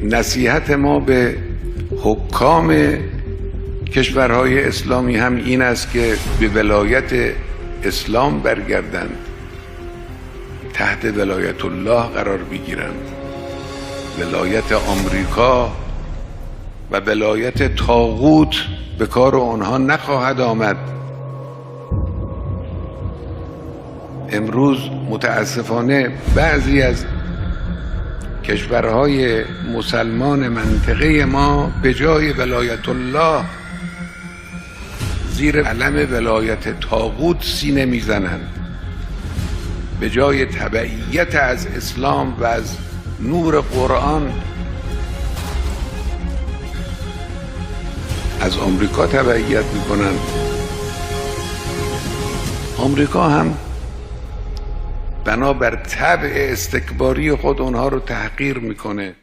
نصیحت ما به حکام کشورهای اسلامی هم این است که به ولایت اسلام برگردند، تحت ولایت الله قرار بگیرند. ولایت آمریکا و ولایت طاغوت به کار آنها نخواهد آمد. امروز متاسفانه بعضی از کشورهای مسلمان منطقه ما به جای ولایت الله زیر علم ولایت طاغوت سینه میزنند. به جای تبعیت از اسلام و از نور قرآن از آمریکا تبعیت میکنند. آمریکا هم بنابر طبع استکباری خود اونها رو تحقیر میکنه.